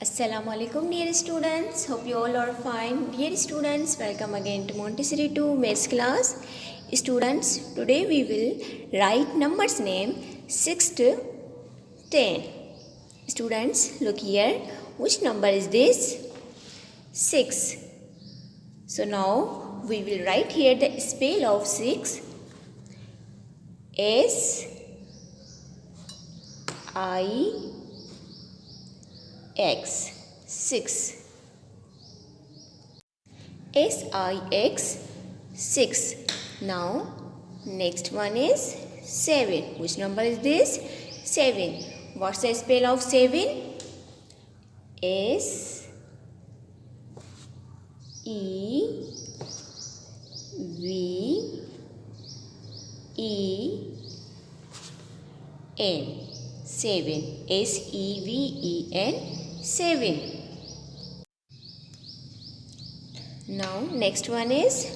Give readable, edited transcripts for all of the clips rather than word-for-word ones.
Assalamu alaikum dear students, hope you all are fine. Dear students, welcome again to Montessori 2 maths class. Students, today we will write numbers name 6 to 10. Students, look here, which number is this? 6. So now we will write here the spell of 6. S I X 6. SIX 6. Now next one is 7. Which number is this? 7. What's the spell of 7? S E V E N 7. SEVEN 7. Now next one is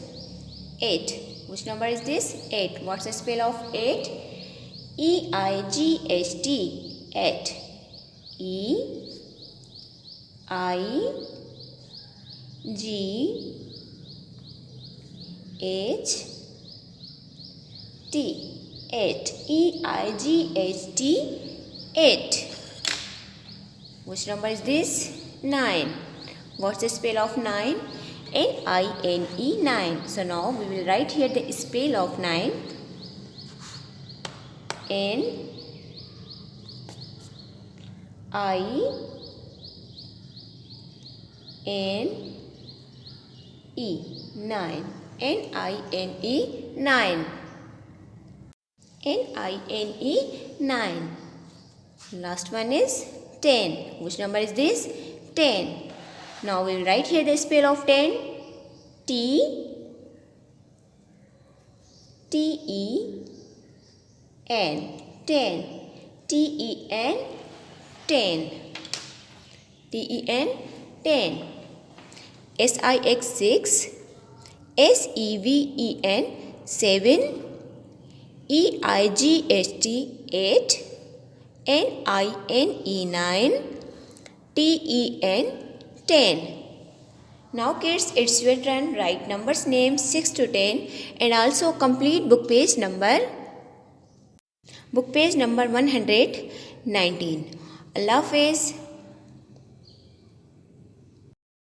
8. Which number is this? 8. What's the spell of 8? EIGHT 8. EIGHT 8. EIGHT 8. Which number is this? 9. What's the spell of 9? NINE 9. So now we will write here the spell of 9. NINE 9. NINE 9. NINE 9. Last one is 10. Which number is this? 10. Now we will write here the spell of 10. TEN 10. TEN 10. TEN 10. SIX 6. SEVEN 7. EIGHT 8. NINE 9. TEN 10. Now kids, it's your turn. Write numbers name 6 to 10 and also complete book page number 119. Allah Hafiz.